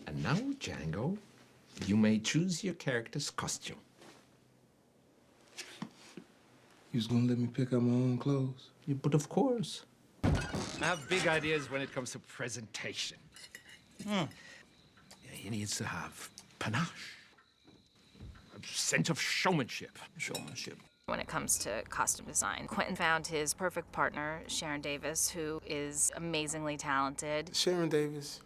And now, Django, you may choose your character's costume. You was gonna let me pick out my own clothes? Yeah, but of course. I have big ideas when it comes to presentation. Yeah, he needs to have panache, a sense of showmanship. When it comes to costume design, Quentin found his perfect partner, Sharen Davis, who is amazingly talented. Sharen Davis,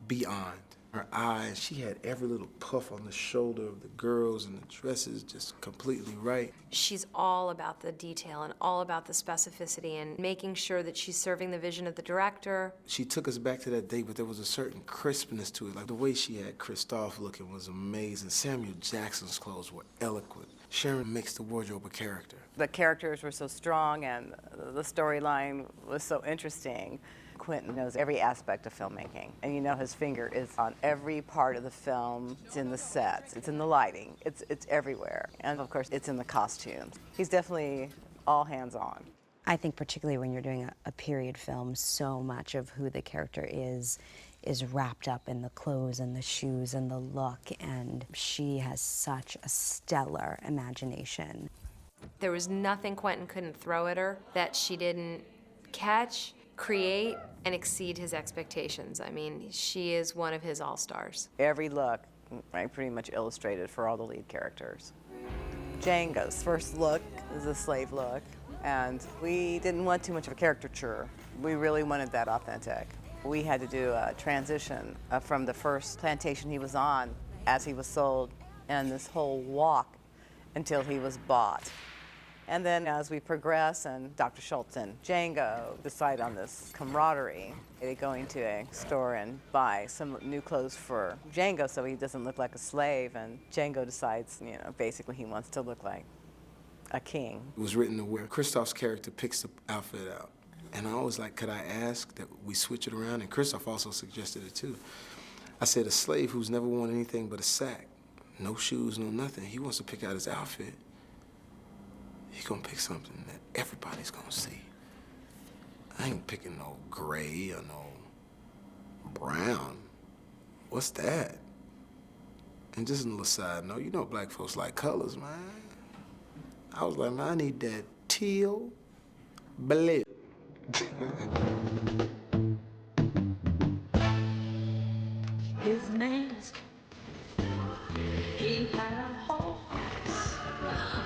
beyond. Her eyes, she had every little puff on the shoulder of the girls, and the dresses just completely right. She's all about the detail and all about the specificity and making sure that she's serving the vision of the director. She took us back to that date, but there was a certain crispness to it. Like the way she had Christoph looking was amazing. Samuel Jackson's clothes were eloquent. Sharon makes the wardrobe a character. The characters were so strong and the storyline was so interesting. Quentin knows every aspect of filmmaking, and you know his finger is on every part of the film. It's in the sets, it's in the lighting, it's everywhere. And of course, it's in the costumes. He's definitely all hands-on. I think particularly when you're doing a period film, so much of who the character is wrapped up in the clothes and the shoes and the look, and she has such a stellar imagination. There was nothing Quentin couldn't throw at her that she didn't catch, create, and exceed his expectations. I mean, she is one of his all-stars. Every look, I pretty much illustrated for all the lead characters. Django's first look is a slave look, and we didn't want too much of a caricature. We really wanted that authentic. We had to do a transition from the first plantation he was on as he was sold, and this whole walk until he was bought. And then as we progress and Dr. Schultz and Django decide on this camaraderie, they go into a store and buy some new clothes for Django so he doesn't look like a slave, and Django decides, you know, basically he wants to look like a king. It was written to where Christoph's character picks the outfit out. And I was like, could I ask that we switch it around? And Christoph also suggested it too. I said, a slave who's never worn anything but a sack, no shoes, no nothing, he wants to pick out his outfit. He's gonna pick something that everybody's gonna see. I ain't picking no gray or no brown. What's that? And just a little side note, you know black folks like colors, man. I was like, man, I need that teal blue. His name's he had a horse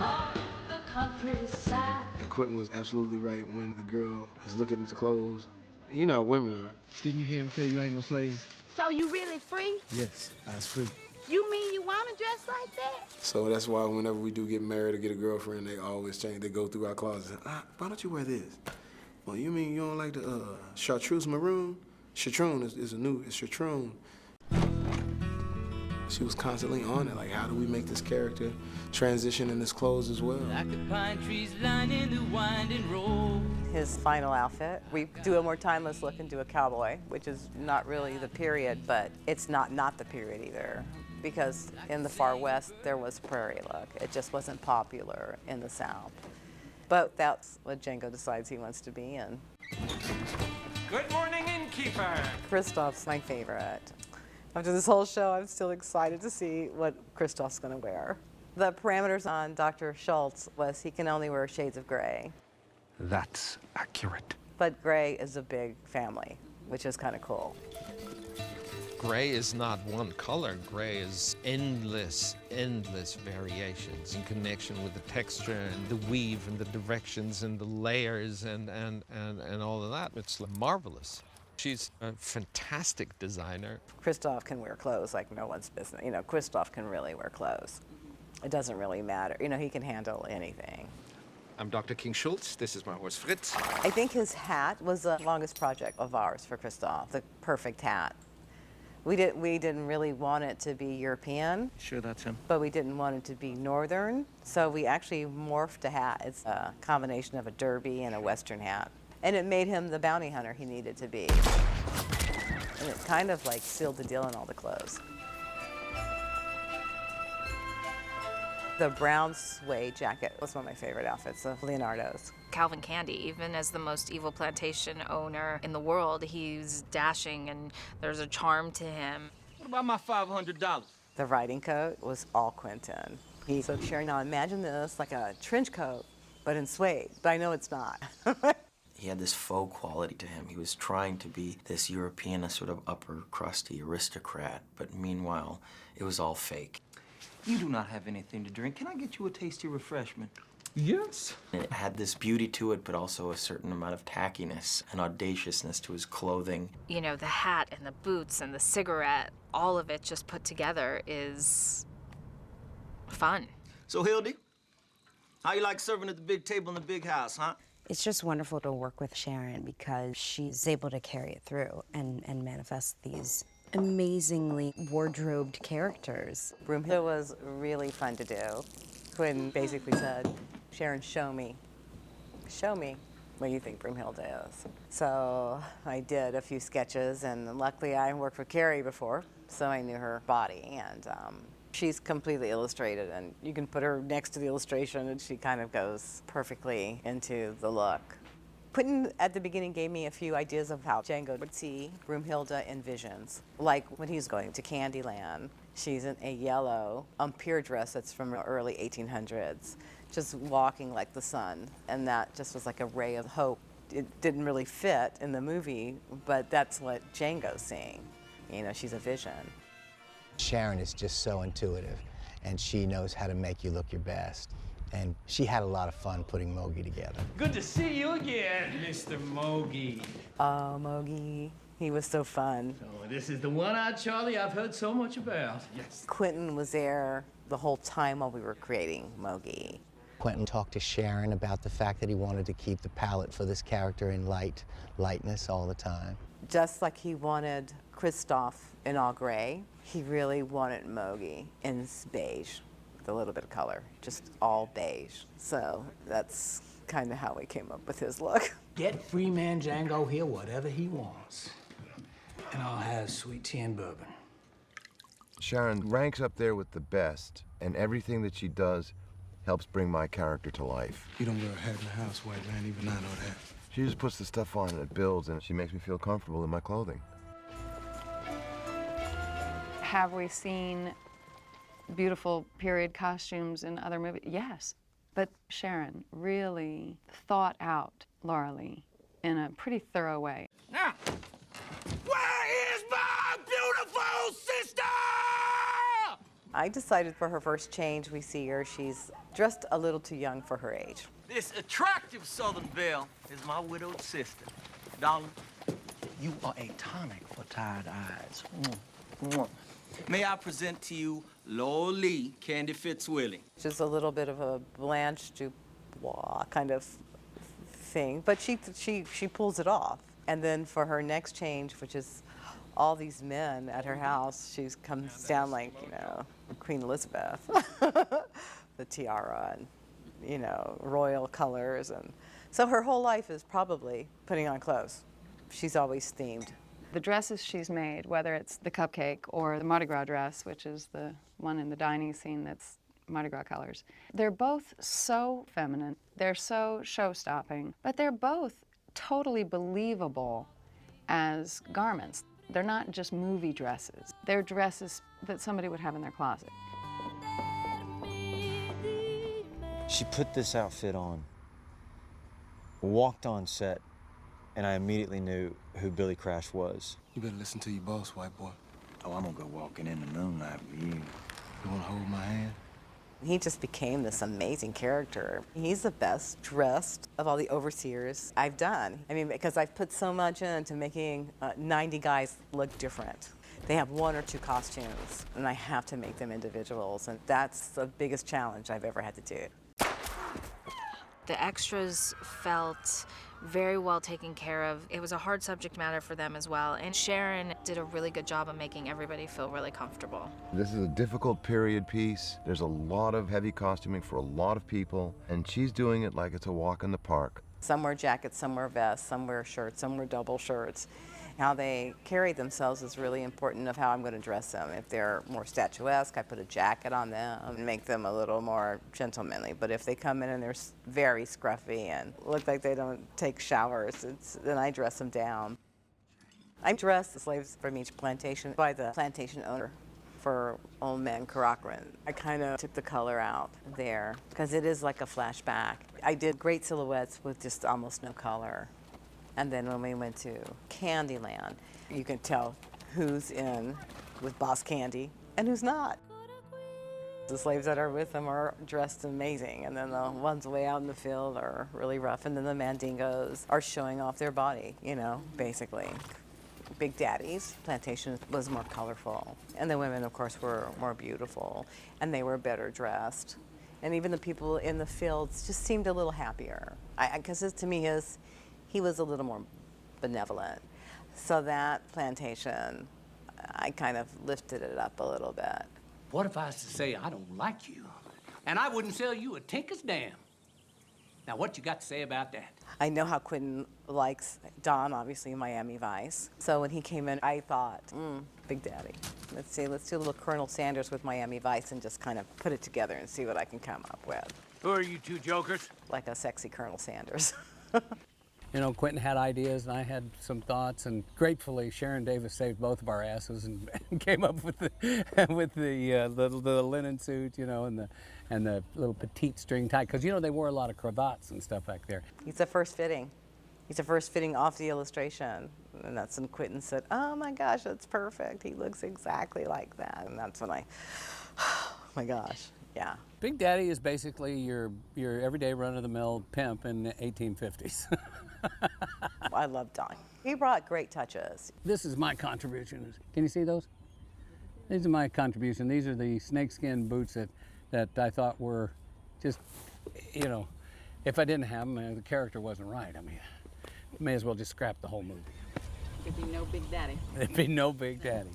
on the countryside. Quentin was absolutely right when the girl was looking at the clothes. You know women are. Didn't you hear him say you ain't no slave? So you really free? Yes, I was free. You mean you want to dress like that? So that's why whenever we do get married or get a girlfriend, they always change. They go through our closet. Why don't you wear this? Well, you mean you don't like the chartreuse maroon? Chartreuse is it's chartreuse. She was constantly on it, like, how do we make this character transition in his clothes as well? Like the pine trees lining the winding road. His final outfit, we do a more timeless look and do a cowboy, which is not really the period, but it's not the period either. Because in the far west, there was prairie look. It just wasn't popular in the South. But that's what Django decides he wants to be in. Good morning, innkeeper. Christoph's my favorite. After this whole show, I'm still excited to see what Christoph's gonna wear. The parameters on Dr. Schultz was he can only wear shades of gray. That's accurate. But gray is a big family, which is kind of cool. Gray is not one color. Gray is endless variations in connection with the texture and the weave and the directions and the layers and all of that. It's marvelous. She's a fantastic designer. Christoph can wear clothes like no one's business. You know, Christoph can really wear clothes. It doesn't really matter. You know, he can handle anything. I'm Dr. King Schultz. This is my horse, Fritz. I think his hat was the longest project of ours for Christoph, the perfect hat. We didn't really want it to be European. Sure that's him? But we didn't want it to be Northern, so we actually morphed a hat. It's a combination of a derby and a Western hat. And it made him the bounty hunter he needed to be. And it kind of like sealed the deal in all the clothes. The brown suede jacket was one of my favorite outfits of Leonardo's. Calvin Candy, even as the most evil plantation owner in the world, he's dashing and there's a charm to him. about my $500? The riding coat was all Quentin. He said, Sharen, now imagine this like a trench coat, but in suede. But I know it's not. He had this faux quality to him. He was trying to be this European, a sort of upper crusty aristocrat, but meanwhile, it was all fake. You do not have anything to drink. Can I get you a tasty refreshment? Yes. It had this beauty to it, but also a certain amount of tackiness and audaciousness to his clothing. You know, the hat and the boots and the cigarette, all of it just put together is fun. So, Hildy, how you like serving at the big table in the big house, huh? It's just wonderful to work with Sharen because she's able to carry it through and manifest these amazingly wardrobed characters. Broomhill was really fun to do. Quentin basically said, Sharen, show me what you think Broomhild is. So I did a few sketches, and luckily I worked with Carrie before, so I knew her body, and she's completely illustrated, and you can put her next to the illustration and she kind of goes perfectly into the look. Quentin at the beginning gave me a few ideas of how Django would see Broomhilda in visions. Like when he's going to Candyland, she's in a yellow pier dress that's from the early 1800s, just walking like the sun. And that just was like a ray of hope. It didn't really fit in the movie, but that's what Django's seeing. You know, she's a vision. Sharen is just so intuitive, and she knows how to make you look your best. And she had a lot of fun putting Mogi together. Good to see you again, Mr. Mogi. Oh, Mogi. He was so fun. Oh, this is the one-eyed Charlie I've heard so much about. Yes. Quentin was there the whole time while we were creating Mogi. Quentin talked to Sharen about the fact that he wanted to keep the palette for this character in lightness all the time. Just like he wanted Kristoff in all gray, he really wanted Mogi in beige, with a little bit of color, just all beige. So that's kind of how we came up with his look. Get free man Django here whatever he wants. And I'll have sweet tea and bourbon. Sharen ranks up there with the best, and everything that she does helps bring my character to life. You don't wear a hat in the house, white man, even I know that. She just puts the stuff on and it builds, and she makes me feel comfortable in my clothing. Have we seen beautiful period costumes in other movies? Yes. But Sharen really thought out Laura Lee in a pretty thorough way. Now, where is my beautiful sister? I decided for her first change, we see her, she's dressed a little too young for her age. This attractive Southern belle is my widowed sister. Darling, you are a tonic for tired eyes. May I present to you Laura Lee, Candy Fitzwillie. Just a little bit of a Blanche Dubois kind of thing, but she pulls it off. And then for her next change, which is all these men at her house, she comes down like, you know, Queen Elizabeth, the tiara and, you know, royal colors. And so her whole life is probably putting on clothes. She's always themed. The dresses she's made, whether it's the cupcake or the Mardi Gras dress, which is the one in the dining scene that's Mardi Gras colors, they're both so feminine, they're so show-stopping, but they're both totally believable as garments. They're not just movie dresses. They're dresses that somebody would have in their closet. She put this outfit on, walked on set, and I immediately knew who Billy Crash was. You better listen to your boss, white boy. Oh, I'm gonna go walking in the moonlight with you. You wanna hold my hand? He just became this amazing character. He's the best dressed of all the overseers I've done. I mean, because I've put so much into making 90 guys look different. They have one or two costumes, and I have to make them individuals, and that's the biggest challenge I've ever had to do. The extras felt very well taken care of. It was a hard subject matter for them as well, and Sharen did a really good job of making everybody feel really comfortable. This is a difficult period piece. There's a lot of heavy costuming for a lot of people, and she's doing it like it's a walk in the park. Some wear jackets, some wear vests, some wear shirts, some wear double shirts. How they carry themselves is really important of how I'm going to dress them. If they're more statuesque, I put a jacket on them and make them a little more gentlemanly. But if they come in and they're very scruffy and look like they don't take showers, then I dress them down. I dressed the slaves from each plantation by the plantation owner for Old Man Karakran. I kind of took the color out there because it is like a flashback. I did great silhouettes with just almost no color. And then when we went to Candyland, you can tell who's in with Boss Candy and who's not. The slaves that are with them are dressed amazing, and then the ones way out in the field are really rough, and then the Mandingos are showing off their body, you know, basically. Big Daddy's plantation was more colorful, and the women, of course, were more beautiful, and they were better dressed. And even the people in the fields just seemed a little happier. Because to me, he was a little more benevolent. So that plantation, I kind of lifted it up a little bit. What if I was to say I don't like you, and I wouldn't sell you a tinker's damn? Now, what you got to say about that? I know how Quentin likes Don, obviously, in Miami Vice. So when he came in, I thought, Big Daddy. Let's do a little Colonel Sanders with Miami Vice and just kind of put it together and see what I can come up with. Who are you two jokers? Like a sexy Colonel Sanders. You know, Quentin had ideas and I had some thoughts, and gratefully Sharen Davis saved both of our asses and came up with the linen suit, you know, and the little petite string tie, because you know they wore a lot of cravats and stuff back there. He's a first fitting. He's a first fitting off the illustration, and that's when Quentin said, "Oh my gosh, that's perfect. He looks exactly like that." And that's when oh my gosh, yeah. Big Daddy is basically your everyday run-of-the-mill pimp in the 1850s. I love Don. He brought great touches. This is my contribution. Can you see those? These are my contribution. These are the snakeskin boots that I thought were just, you know, if I didn't have them, the character wasn't right. I mean, may as well just scrap the whole movie. There'd be no Big Daddy. There'd be no Big Daddy.